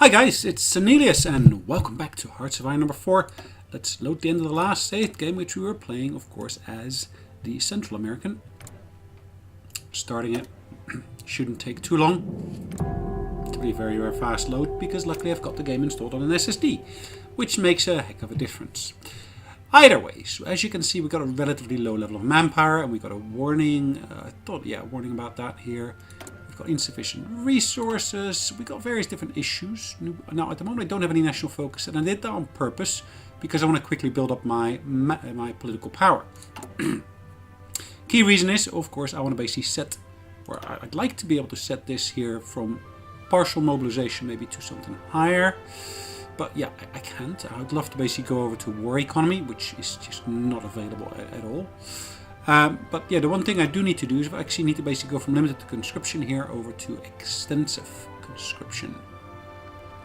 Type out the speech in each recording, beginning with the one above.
Hi guys, it's Sonelias and welcome back to Hearts of Iron number 4. Let's load the end of the last saved game, which we were playing, of course, as the Central American. Starting it shouldn't take too long. To be a very, very fast load, because luckily I've got the game installed on an SSD, which makes a heck of a difference. Either way, so as you can see, we got a relatively low level of manpower, and we got a warning. Warning about that here. We've got insufficient resources. We got various different issues. Now, at the moment, I don't have any national focus, and I did that on purpose because I want to quickly build up my political power. Key reason is, of course, I want to basically set, or I'd like to be able to set this here from partial mobilization maybe to something higher. But yeah, I can't. I'd love to basically go over to war economy, which is just not available at all. But yeah, the one thing I do need to do is I actually need to basically go from limited to conscription here over to extensive conscription.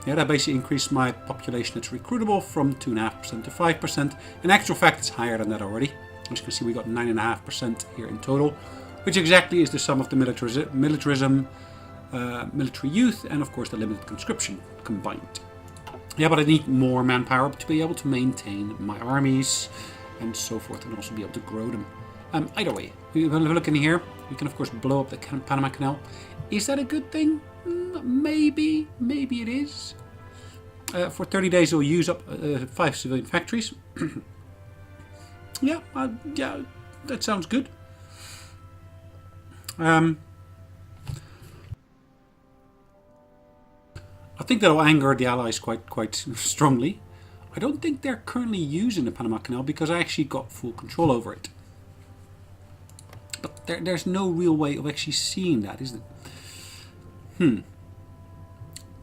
Yeah, that basically increased my population that's recruitable from 2.5% to 5%. In actual fact, it's higher than that already. As you can see, we got 9.5% here in total, which exactly is the sum of the militarism, military youth, and of course the limited conscription combined. Yeah, but I need more manpower to be able to maintain my armies and so forth, and also be able to grow them. Either way, if we look in here, we can of course blow up the Panama Canal. Is that a good thing? Maybe it is. For 30 days, we'll use up 5 civilian factories. Yeah, that sounds good. I think that'll anger the Allies quite strongly. I don't think they're currently using the Panama Canal because I actually got full control over it. But there's no real way of actually seeing that, is it? It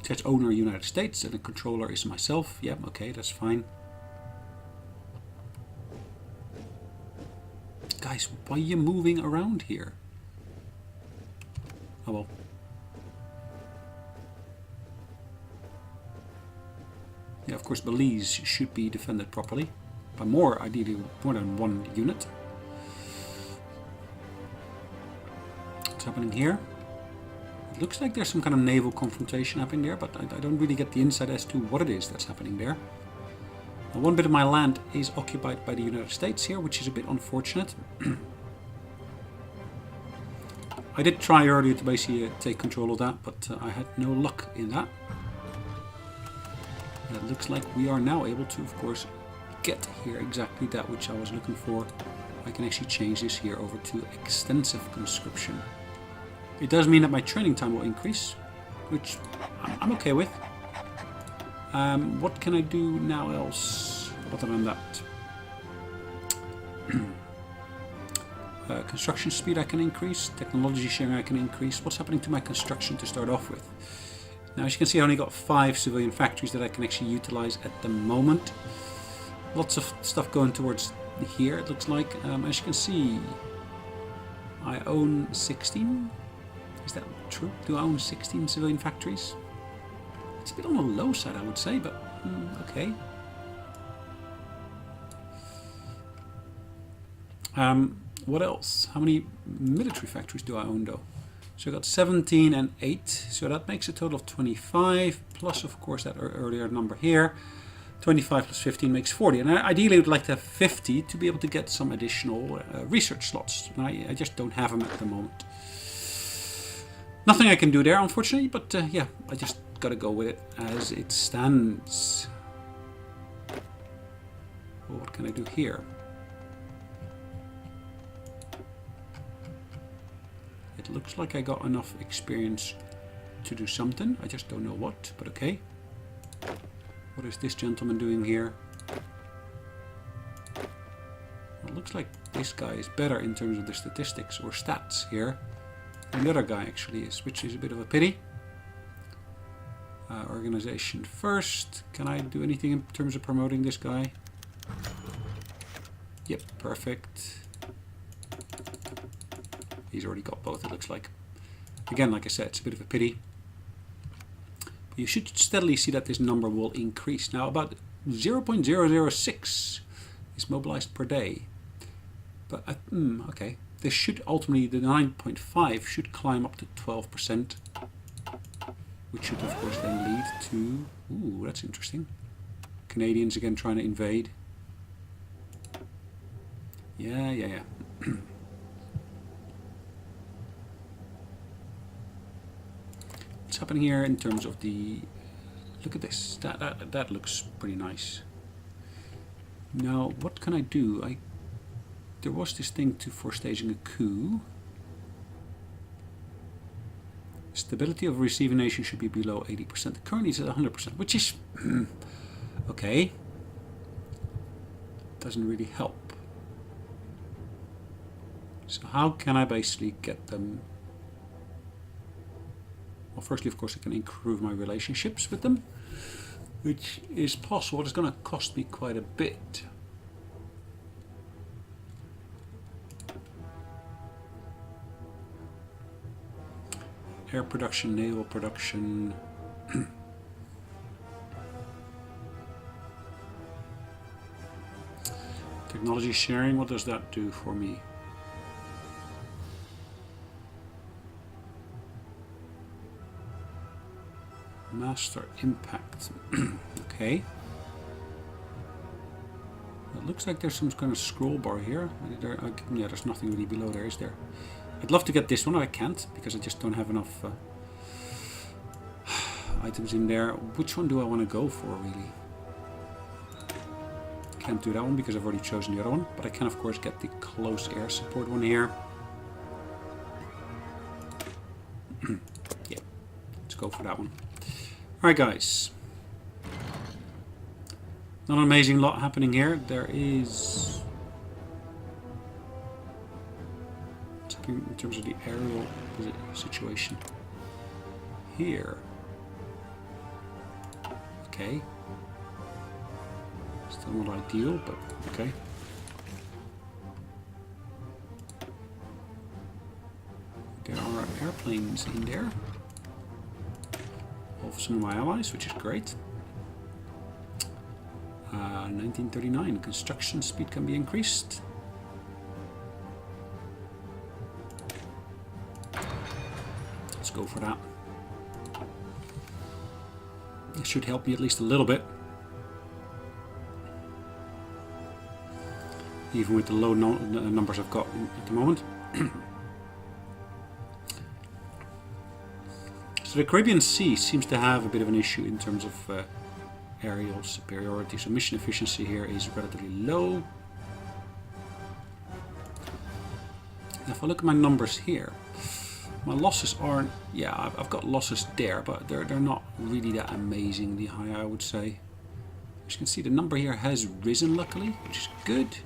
says owner United States and the controller is myself. Yeah, okay, that's fine. Guys, why are you moving around here? Oh well. Yeah, of course, Belize should be defended properly. By ideally more than one unit. What's happening here? It looks like there's some kind of naval confrontation happening there, but I don't really get the insight as to what it is that's happening there. Now, one bit of my land is occupied by the United States here, which is a bit unfortunate. I did try earlier to basically take control of that, but I had no luck in that. And it looks like we are now able to, of course, get here exactly that which I was looking for. I can actually change this here over to extensive conscription. It does mean that my training time will increase, which I'm okay with. What can I do now else other than that? Construction speed I can increase, technology sharing I can increase. What's happening to my construction to start off with? Now, as you can see, I only got 5 civilian factories that I can actually utilize at the moment. Lots of stuff going towards here, it looks like. As you can see, I own 16. Is that true? Do I own 16 civilian factories? It's a bit on the low side, I would say, but okay. What else? How many military factories do I own, though? So I got 17 and 8, so that makes a total of 25, plus of course that earlier number here. 25 plus 15 makes 40, and ideally I would like to have 50 to be able to get some additional research slots. And I just don't have them at the moment. Nothing I can do there, unfortunately, but yeah, I just gotta go with it as it stands. Well, what can I do here? It looks like I got enough experience to do something. I just don't know what, but okay. What is this gentleman doing here? Well, it looks like this guy is better in terms of the statistics or stats here than the other guy actually is, which is a bit of a pity. Organization first. Can I do anything in terms of promoting this guy? Yep, perfect. He's already got both, it looks like. Again, like I said, it's a bit of a pity. But you should steadily see that this number will increase. Now, about 0.006 is mobilized per day. But, okay. This should ultimately, the 9.5 should climb up to 12%. which should of course then lead to... Ooh, that's interesting. Canadians again trying to invade. Yeah. What's happening here in terms of the... Look at this. That looks pretty nice. Now, what can I do? There was this thing for staging a coup. Stability of receiving nation should be below 80%. Currently it's at 100%, which is... okay. Doesn't really help. So how can I basically get them... Well, firstly, of course, I can improve my relationships with them, which is possible. It's going to cost me quite a bit. Air production, naval production. Technology sharing, what does that do for me? Master impact. Okay. It looks like there's some kind of scroll bar here. Yeah, there's nothing really below there, is there? I'd love to get this one, I can't, because I just don't have enough items in there. Which one do I want to go for, really? Can't do that one because I've already chosen the other one, but I can of course get the close air support one here. Yeah, let's go for that one. Alright guys, not an amazing lot happening here. There is, what's happening in terms of the aerial situation here. Okay, still not ideal, but okay. There are airplanes in there of some of my allies, which is great. 1939, construction speed can be increased. Let's go for that. It should help me at least a little bit. Even with the low numbers I've got at the moment. So the Caribbean Sea seems to have a bit of an issue in terms of aerial superiority. So mission efficiency here is relatively low. If I look at my numbers here, my losses aren't... Yeah, I've got losses there, but they're not really that amazingly high, I would say. As you can see, the number here has risen, luckily, which is good.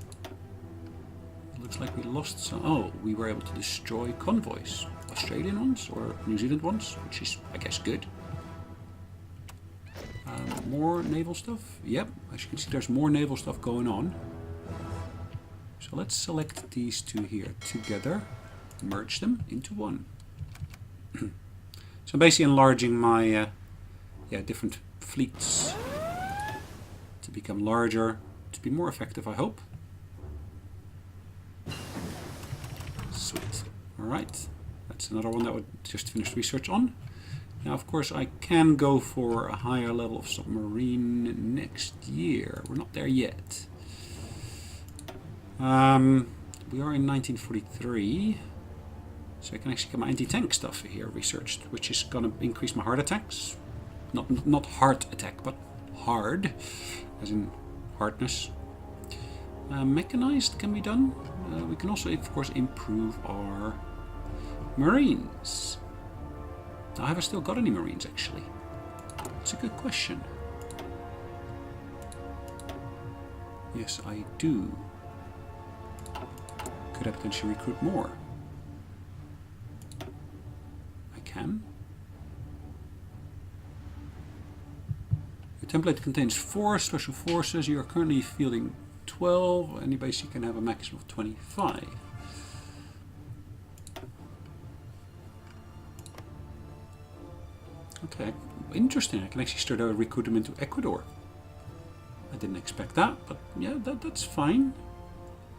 It looks like we lost some... Oh, we were able to destroy convoys. Australian ones or New Zealand ones, which is, I guess, good. More naval stuff. Yep, as you can see, there's more naval stuff going on. So let's select these two here together, merge them into one. So basically enlarging my different fleets to become larger, to be more effective, I hope. Sweet. All right. That's another one that we just finished research on. Now, of course, I can go for a higher level of submarine next year. We're not there yet. We are in 1943, so I can actually get my anti-tank stuff here researched, which is going to increase my heart attacks. Not heart attack, but hard, as in hardness. Mechanized can be done. We can also, of course, improve our Marines. Now, have I still got any Marines, actually? That's a good question. Yes, I do. Could I potentially recruit more? I can. Your template contains 4 special forces. You are currently fielding 12, and you basically can have a maximum of 25. Okay, interesting. I can actually start to recruit them into Ecuador. I didn't expect that, but yeah, that's fine.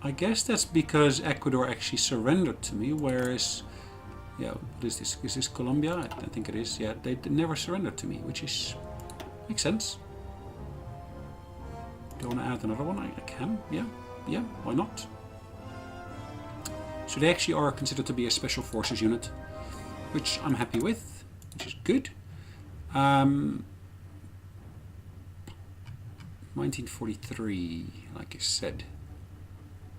I guess that's because Ecuador actually surrendered to me, whereas Yeah, what is this? Is this Colombia? I think it is. Yeah, they never surrendered to me, which is makes sense. Do I want to add another one? I can. Yeah, yeah. Why not? So they actually are considered to be a special forces unit, which I'm happy with, which is good. 1943, like I said.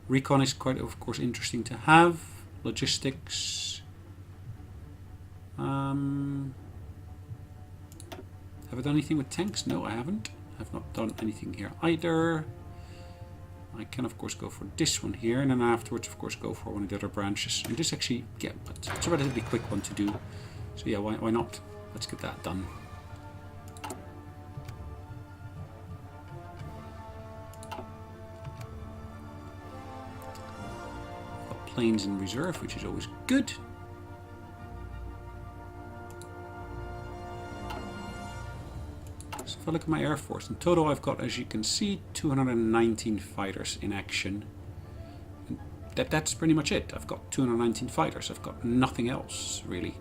Recon is quite, of course, interesting to have. Logistics. Have I done anything with tanks? No, I haven't. I've not done anything here either. I can, of course, go for this one here, and then afterwards, of course, go for one of the other branches. And this actually, yeah, it's a relatively quick one to do. So yeah, why not? Let's get that done. Got planes in reserve, which is always good. So if I look at my Air Force, in total I've got, as you can see, 219 fighters in action. And that's pretty much it. I've got 219 fighters. I've got nothing else, really.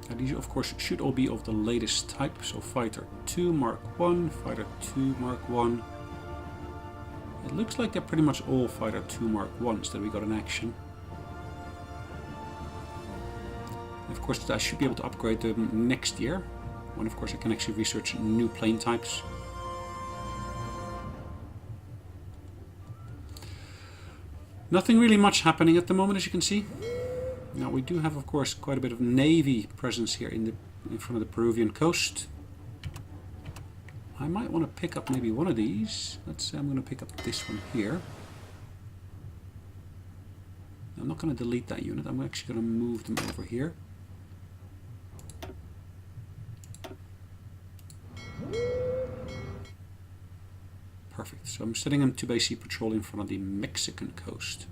And these, of course, should all be of the latest type. So Fighter 2 Mark 1, Fighter 2 Mark 1. It looks like they're pretty much all Fighter 2 Mark 1s that we got in action. Of course, I should be able to upgrade them next year, when of course I can actually research new plane types. Nothing really much happening at the moment, as you can see. Now we do have, of course, quite a bit of Navy presence here in front of the Peruvian coast. I might want to pick up maybe one of these. Let's say I'm going to pick up this one here. I'm not going to delete that unit. I'm actually going to move them over here. Perfect. So I'm setting them to basically patrol in front of the Mexican coast.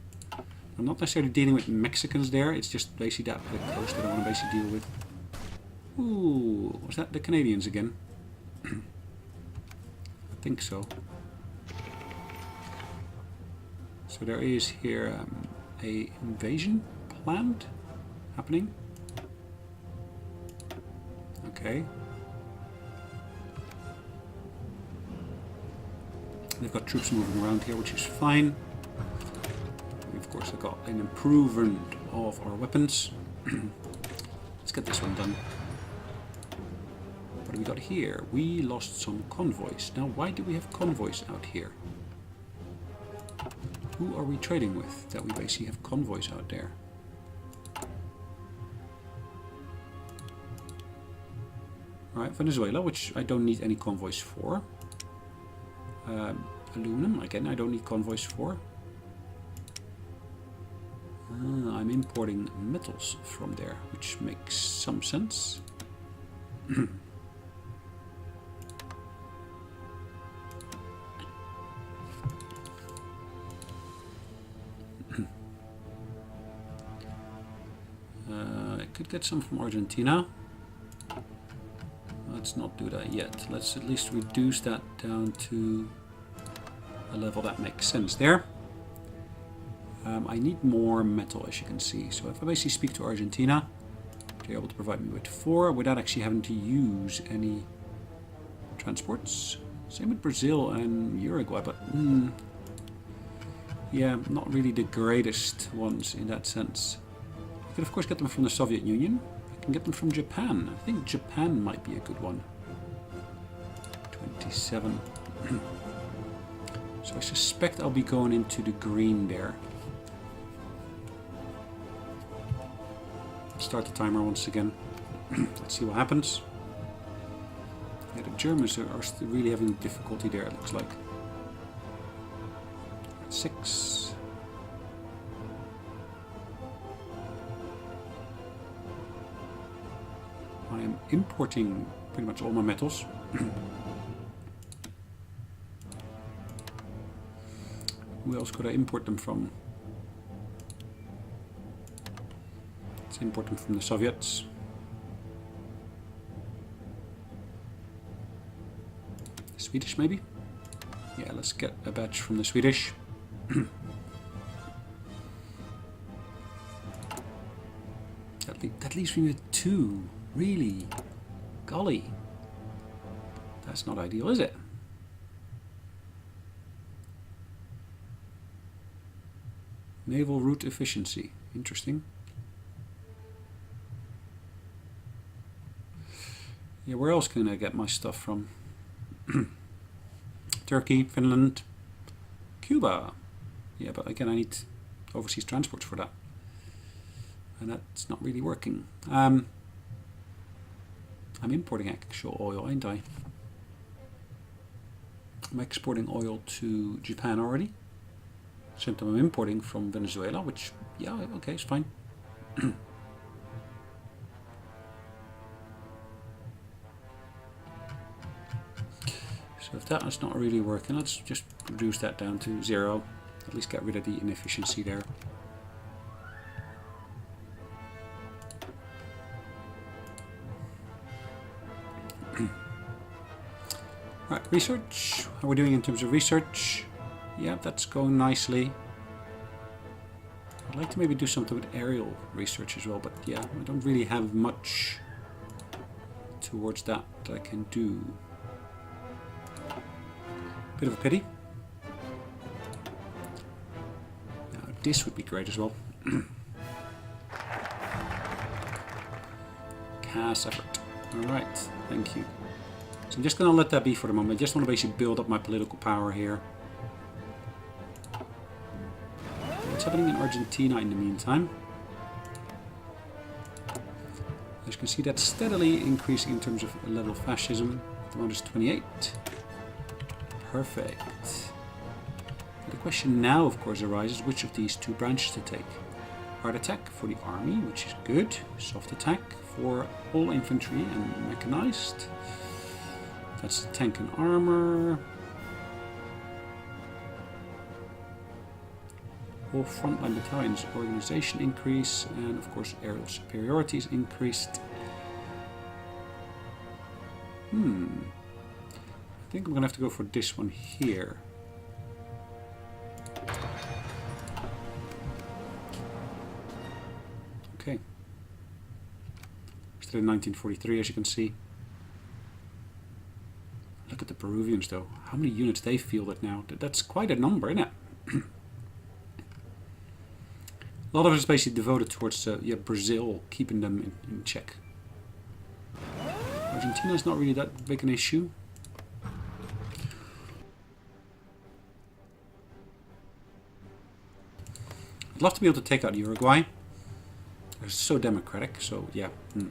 I'm not necessarily dealing with Mexicans there. It's just basically that the coast that I want to basically deal with. Ooh, was that the Canadians again? I think so. So there is here a invasion planned happening. Okay. They've got troops moving around here, which is fine. We, of course, have got an improvement of our weapons. Let's get this one done. What do we got here? We lost some convoys. Now, why do we have convoys out here? Who are we trading with that we basically have convoys out there? Alright, Venezuela, which I don't need any convoys for. Aluminum, again, I don't need convoys for. I'm importing metals from there, which makes some sense. I could get some from Argentina. Let's not do that yet. Let's at least reduce that down to a level that makes sense there. I need more metal, as you can see. So if I basically speak to Argentina, they're able to provide me with 4 without actually having to use any transports. Same with Brazil and Uruguay, but yeah, not really the greatest ones in that sense. I could of course get them from the Soviet Union. I can get them from Japan. I think Japan might be a good one. 27. So I suspect I'll be going into the green there. Start the timer once again. Let's see what happens. Yeah, the Germans are still really having difficulty there, it looks like. 6. I am importing pretty much all my metals. Who else could I import them from? Let's import them from the Soviets. Swedish maybe? Yeah, let's get a batch from the Swedish. That leaves me with 2. Really? Golly. That's not ideal, is it? Naval route efficiency. Interesting. Yeah, where else can I get my stuff from? Turkey, Finland, Cuba. Yeah, but again, I need overseas transports for that. And that's not really working. I'm importing actual oil, ain't I? I'm exporting oil to Japan already. Same time I'm importing from Venezuela, which, yeah, okay, it's fine. So if that is not really working, let's just reduce that down to 0. At least get rid of the inefficiency there. Right, research. How are we doing in terms of research? Yeah, that's going nicely. I'd like to maybe do something with aerial research as well, but yeah, I don't really have much towards that I can do. Bit of a pity. Now, this would be great as well. CAS effort. Alright, thank you. So I'm just going to let that be for the moment. I just want to basically build up my political power here. What's happening in Argentina in the meantime? As you can see, that's steadily increasing in terms of level of fascism. At the moment it's 28. Perfect. The question now, of course, arises which of these 2 branches to take. Hard attack for the army, which is good. Soft attack for all infantry and mechanized. That's tank and armor. All frontline battalions organization increase, and of course aerial superiority is increased. I think I'm gonna have to go for this one here. Okay. Still in 1943, as you can see. Look at the Peruvians though. How many units they fielded now? That's quite a number, isn't it? A lot of it is basically devoted towards Brazil, keeping them in check. Argentina is not really that big an issue. I'd love to be able to take out Uruguay. They're so democratic, so yeah. Then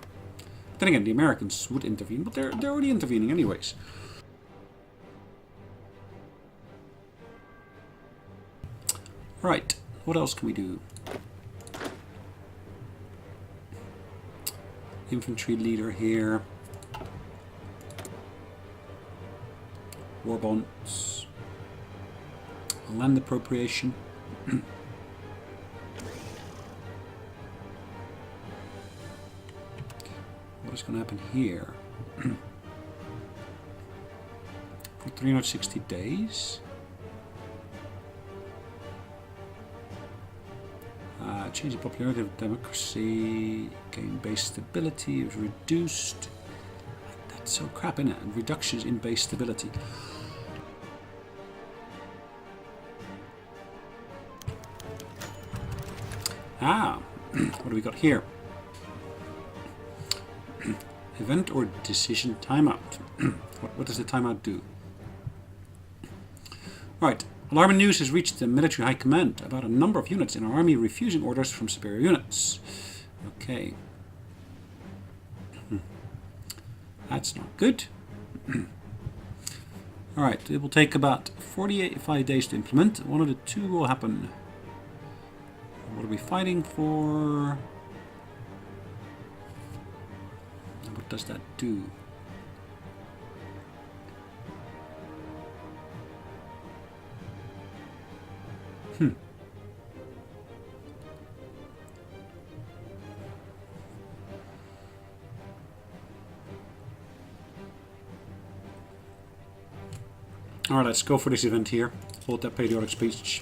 again, the Americans would intervene, but they're already intervening anyways. Right, what else can we do? Infantry leader here. War bonds. Land appropriation. What is going to happen here? For 360 days. Change the popularity of democracy. Gain base stability is reduced. That's so crap, isn't it? And reductions in base stability. What do we got here? Event or decision timeout. What does the timeout do? Right. Alarming news has reached the military high command about a number of units in our army refusing orders from superior units. Okay. That's not good. Alright, it will take about 45 days to implement. One of the 2 will happen. What are we fighting for? What does that do? Alright, let's go for this event here. Hold that patriotic speech.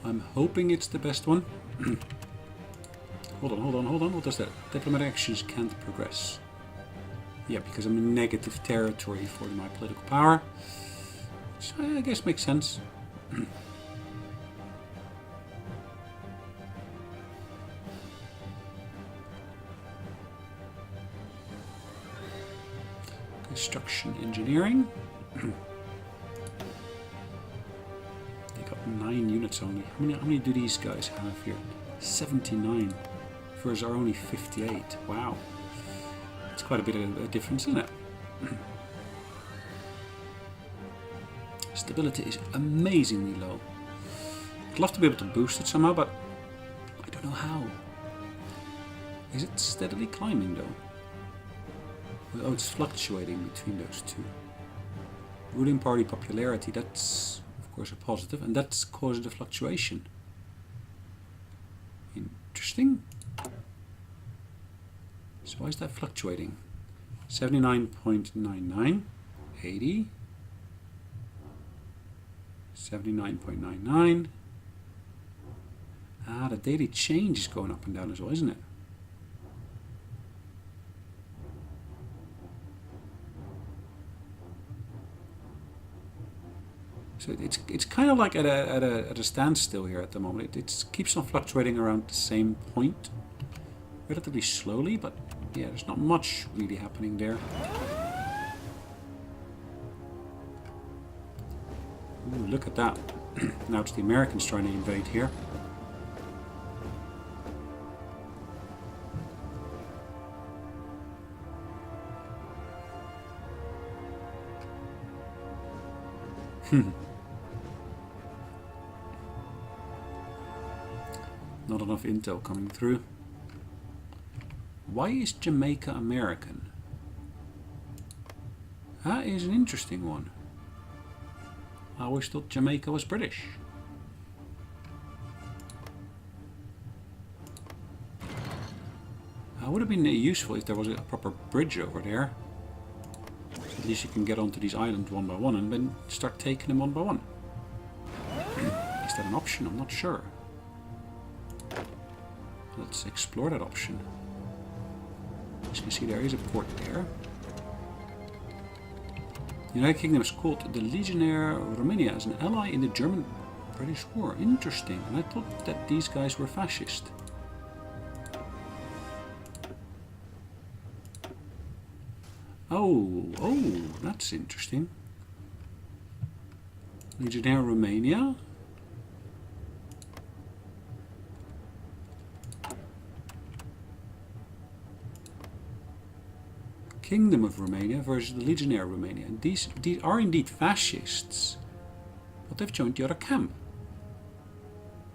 I'm hoping it's the best one. Hold on. What does that? Diplomatic actions can't progress. Yeah, because I'm in negative territory for my political power. Which I guess makes sense. Construction engineering. They got 9 units only. How many do these guys have here? 79. Versus our only 58. Wow. That's quite a bit of a difference, isn't it? Stability is amazingly low. I'd love to be able to boost it somehow, but I don't know how. Is it steadily climbing though? Oh, it's fluctuating between those two. Ruling party popularity, that's of course a positive, and that's causing the fluctuation. Interesting. So why is that fluctuating? 79.99, 80, 79.99. Ah, the daily change is going up and down as well, isn't it? So it's kind of like at a standstill here at the moment. It keeps on fluctuating around the same point, relatively slowly, but yeah, there's not much really happening there. Ooh, look at that. Now it's the Americans trying to invade here. Not enough intel coming through. Why is Jamaica American? That is an interesting one. I always thought Jamaica was British. It would have been useful if there was a proper bridge over there. So at least you can get onto these islands one by one and then start taking them one by one. Is that an option? I'm not sure. Let's explore that option. As you can see, there is a port there. The United Kingdom is called the Legionnaire Romania as an ally in the German-British War. Interesting. And I thought that these guys were fascist. Oh, that's interesting. Legionnaire Romania. Kingdom of Romania versus the Legionnaire Romania. And these are indeed fascists, but they've joined the other camp.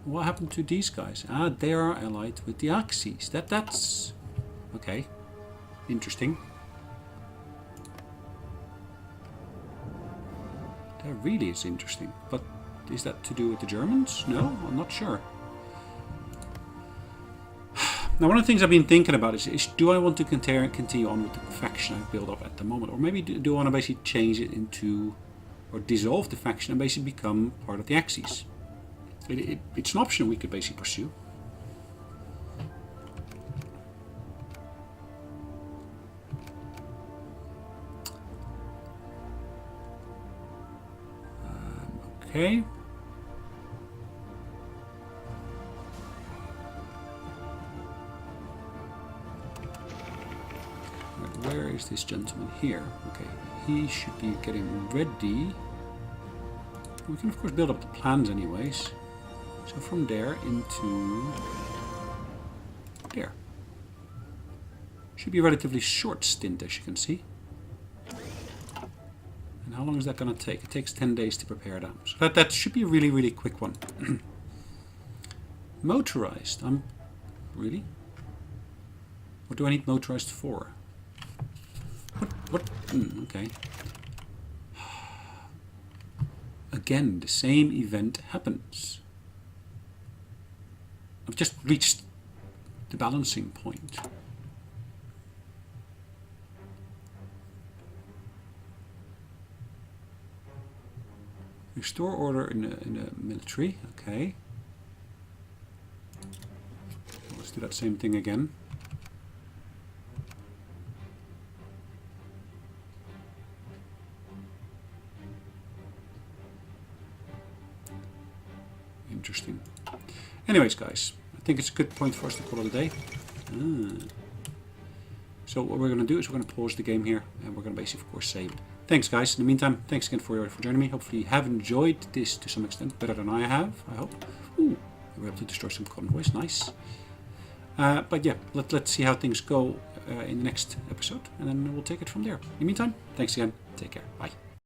What happened to these guys? Ah, they are allied with the Axis. That's okay. Interesting. That really is interesting. But is that to do with the Germans? No, I'm not sure. Now, one of the things I've been thinking about is do I want to continue on with the faction I've built up at the moment? Or maybe do I want to basically change it into, or dissolve the faction and basically become part of the Axis? It's an option we could basically pursue. Okay. Where is this gentleman here? Okay, he should be getting ready. We can of course build up the plans anyways. So from there into there. Should be a relatively short stint, as you can see. And how long is that going to take? It takes 10 days to prepare that. So that should be a really, really quick one. Motorized. Really? What do I need motorized for? What? Okay. Again, the same event happens. I've just reached the balancing point. Restore order in the military. Okay. Let's do that same thing again. Interesting. Anyways, guys, I think it's a good point for us to call it a day. So what we're going to do is we're going to pause the game here, and we're going to basically, of course, save. Thanks, guys. In the meantime, thanks again for joining me. Hopefully you have enjoyed this to some extent, better than I have, I hope. Ooh, we were able to destroy some convoys. Nice. But yeah, let's see how things go in the next episode, and then we'll take it from there. In the meantime, thanks again. Take care. Bye.